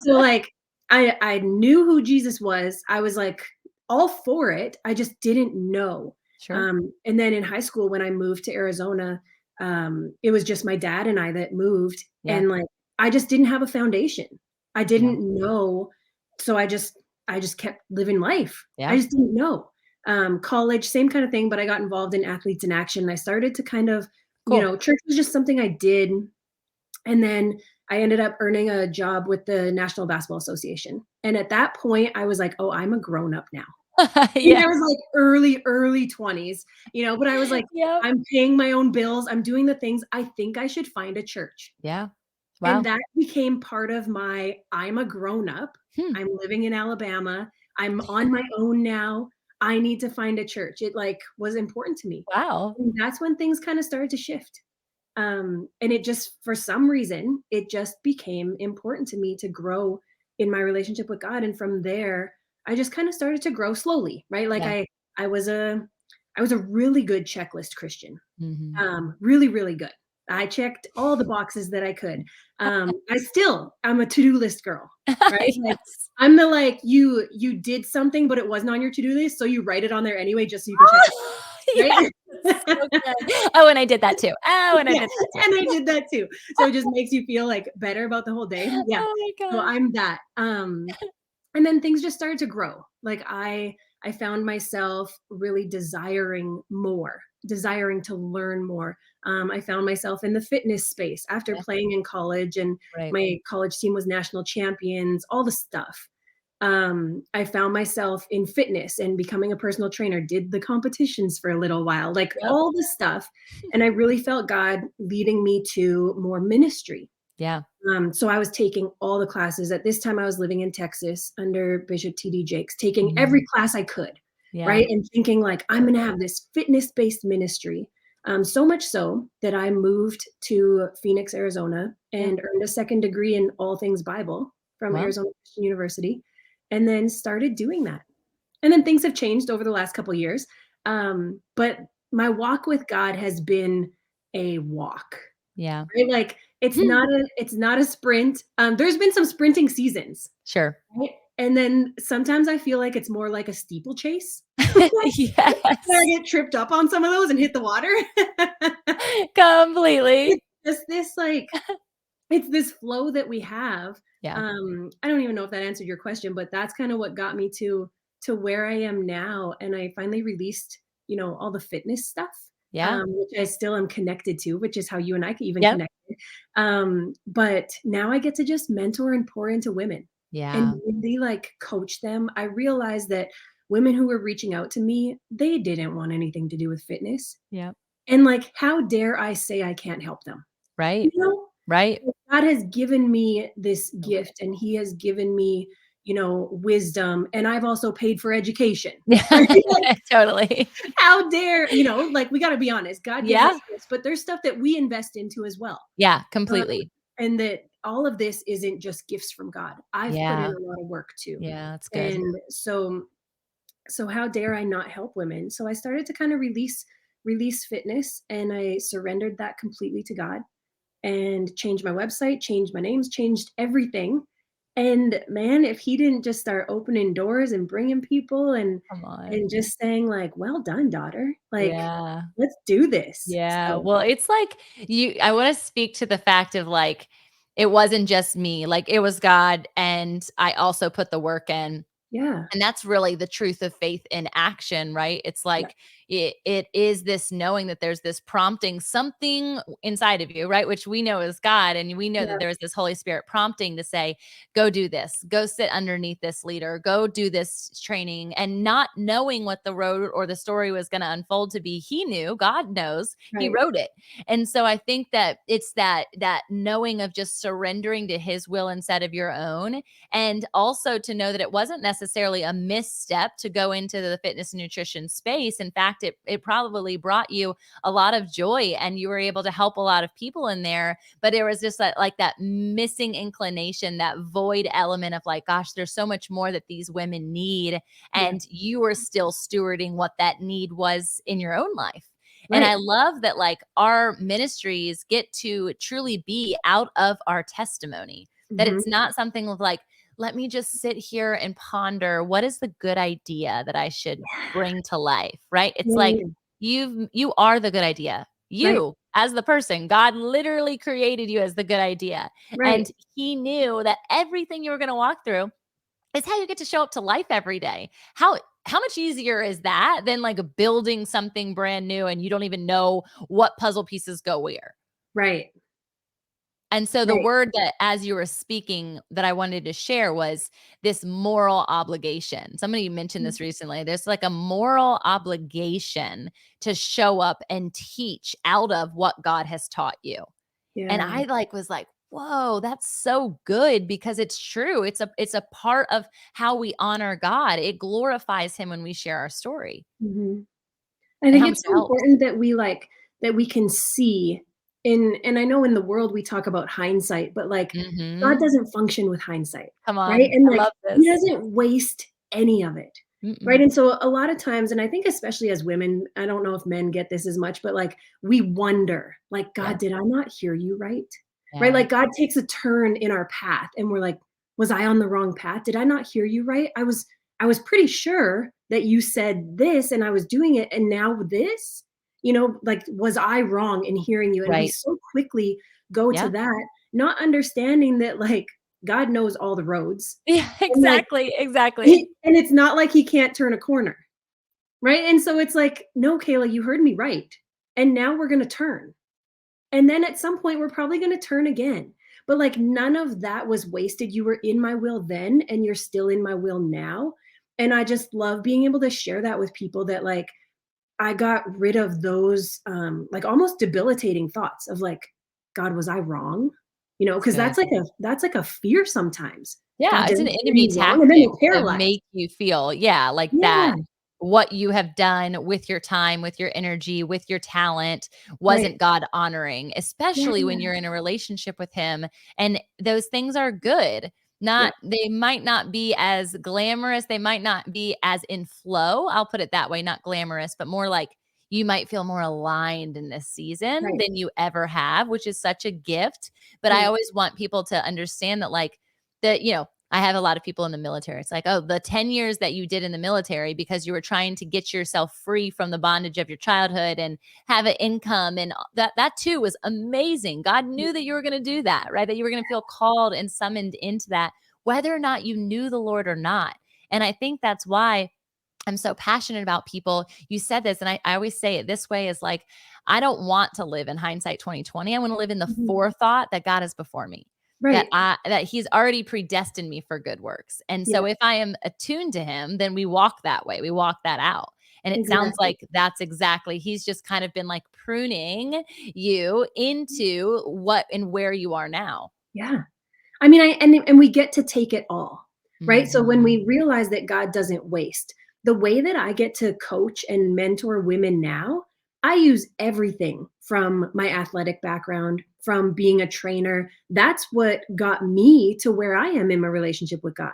So, like, I knew who Jesus was. I was, like, all for it. I just didn't know. Sure. And then in high school, when I moved to Arizona, it was just my dad and I that moved, Yeah. and, like, I just didn't have a foundation. I Yeah. didn't know, so I just kept living life. I Yeah. just didn't know. College, same kinda thing, but I got involved in Athletes in Action. I started to kind of, Cool. church was just something I did, and then I ended up earning a job with the National Basketball Association. And at that point, I was like, "Oh, I'm a grown up now." And Yeah. I was like early 20s, but I was like, Yep. "I'm paying my own bills. I'm doing the things. I think I should find a church." Yeah. And Wow. that became part of I'm a grown up. Hmm. I'm living in Alabama. I'm on my own now. I need to find a church. It, like, was important to me. Wow. And that's when things kinda started to shift. And it just, for some reason, it just became important to me to grow in my relationship with God. And from there, I just kind of started to grow slowly, right? Like Yeah. I was a I was a really good checklist Christian. Mhm. Really, really good. I checked all the boxes that I could. I'm a to-do list girl, right? Like, Yes. I'm the, like, you did something, but it wasn't on your to-do list, so you write it on there anyway just so you can check it, Yes. right? So good. Oh, and I did that too. Oh, and I Yeah, did that too. and I did that too. So it just makes you feel, like, better about the whole day. Yeah. Oh my So gosh. I'm that. And then things just started to grow. Like, I found myself really desiring to learn more. I found myself in the fitness space after Yeah. playing in college, and Right. my college team was national champions, all the stuff. I found myself in fitness and becoming a personal trainer, did the competitions for a little while, like, Yep. all this stuff. And I really felt God leading me to more ministry. Yeah. So I was taking all the classes. At this time, I was living in Texas under Bishop T.D. Jakes, taking Mhm. every class I could, Yeah. right? And thinking, like, I'm going to have this fitness-based ministry. So much so that I moved to Phoenix, Arizona, Yeah. and earned a second degree in all things Bible from Well, Arizona Christian University, and then started doing that. And then things have changed over the last couple years. But my walk with God has been a walk. yeah. Right? Like, Hmm. it's not a sprint. There's been some sprinting seasons, Sure. right? And then sometimes I feel like it's more like a steeplechase. Where I Yes. get tripped up on some of those and hit the water. Completely. It's just this, like, it's this flow that we have. Yeah. I don't even know if that answered your question, but that's kinda what got me to where I am now, and I finally released, all the fitness stuff, Yeah. which I still am connected to, which is how you and I even Yep. connected. But now I get to just mentor and pour into women and Yeah. really, like, coach them. I realized that women who were reaching out to me, they didn't want anything to do with fitness, Yep. and, like, how dare I say I can't help them? You Right. know? Right. God has given me this So good. gift, and He has given me, wisdom, and I've also paid for education. Yeah. Right? Like, Totally. how dare, like, we gotta be honest. God gives Yeah. us gifts, but there's stuff that we invest into as well. Yeah. Um, Completely. and that all of this isn't just gifts from God. I've put in Yeah. a lot of work too. Yeah. That's good. And so how dare I not help women? So I started to kind of release fitness, and I surrendered that completely to God, and changed my website, changed my names, changed everything. And man, if he didn't just start opening doors and bringing people, Come and on. just saying, like, "Well done, daughter. Like, Yeah. let's do this." Yeah. So, Well, it's like I wanna speak to the fact of, like, it wasn't just me, like, it was God, and I also put the work in. yeah. And that's really the truth of faith in action, right? It's Yeah. like it is this knowing that there's this prompting something inside of you, right? Which we know is God. And we know that Yeah. there's this Holy Spirit prompting to say, go do this, go sit underneath this leader, go do this training, and not knowing what the road or the story was going to unfold to be. He knew, God knows, he Right. wrote it. And so I think that it's that knowing of just surrendering to his will instead of your own, and also to know that it wasn't necessarily a misstep to go into the fitness and nutrition space. In fact, it probably brought you a lot of joy, and you were able to help a lot of people in there. But it was just that, like, that missing inclination, that void element of, like, gosh, there's so much more that these women need. Yeah. And you were still stewarding what that need was in your own life. And I Right. love that, like, our ministries get to truly be out of our testimony. that Mhm. it's not something of like, let me just sit here and ponder what is the good idea that I should bring to life, right? It's Yeah, yeah, like yeah. you are the good idea. Right, You as the person, God literally created you as the good idea. And right, he knew that everything you were going to walk through is how you get to show up to life every day. How much easier is that than like building something brand new and you don't even know what puzzle pieces go where? right, And so the right. word that as you were speaking that I wanted to share was this moral obligation. Somebody mentioned Mm, this recently. There's like a moral obligation to show up and teach out of what God has taught you. And yeah. I like was like, "Whoa, that's so good," because it's true. It's a part of how we honor God. It glorifies him when we share our story Mhm. I and think how much it's it so helps. important that we can see in, and I know in the world we talk about hindsight, but, like, God Mhm. doesn't function with hindsight, Come right? on. And, I like, love he this. doesn't waste any of it, right? Mm-mm. And so a lot of times, and I think especially as women, I don't know if men get this as much, but, like, we wonder, like, Yeah. "God, did I not hear you right?" Right? Yeah. Like, God takes a turn in our path, and we're like, "Was I on the wrong path? Did I not hear you right? I was pretty sure that you said this and I was doing it, and now this? Like, was I wrong in hearing you?" And we Right. so quickly go to Yeah. that, not understanding that, like, God knows all the roads, Yeah, and, like, exactly, exactly. and it's not like he can't turn a corner, right? And so it's like, "No, Kayla, you heard me right, and now we're gonna turn." And then at some point, we're probably gonna turn again. But, like, none of that was wasted. You were in my will then, and you're still in my will now. And I just love being able to share that with people that, like, I got rid of those, like, almost debilitating thoughts of, like, "God, was I wrong?" It's Because good. that's like a fear sometimes. "God, Yeah, did it's I an hear enemy you wrong?" And then tactic we're to paralyzed. make you feel, yeah, like Yeah, that what you have done with your time, with your energy, with your talent right. wasn't God honoring, Yeah, especially when you're in a relationship with him. And those things are good. Not yep, they might not be as glamorous, they might not be as in flow. I'll put it that way, not glamorous, but more like you might feel more aligned in this season right, than you ever have, which is such a gift. But I right, always want people to understand that like that, I have a lot of people in the military. It's like, oh, the 10 years that you did in the military because you were trying to get yourself free from the bondage of your childhood and have an income and that too was amazing. God yeah, knew that you were going to do that, right? That you were going to feel called and summoned into that, whether or not you knew the Lord or not. And I think that's why I'm so passionate about people. You said this, and I always say it this way is like, I don't want to live in hindsight 2020. I want to live in the mhm, forethought that God is before me, right, that he's already predestined me for good works. And so yep, if I am attuned to him, then we walk that way. We walk that out. And it sounds exactly. like that's exactly, he's just kind of been like pruning you into what and where you are now. Yeah. I mean, and we get to take it all, right? So when Mhm. we realize that God doesn't waste, the way that I get to coach and mentor women now, I use everything from my athletic background, from being a trainer. That's what got me to where I am in my relationship with God.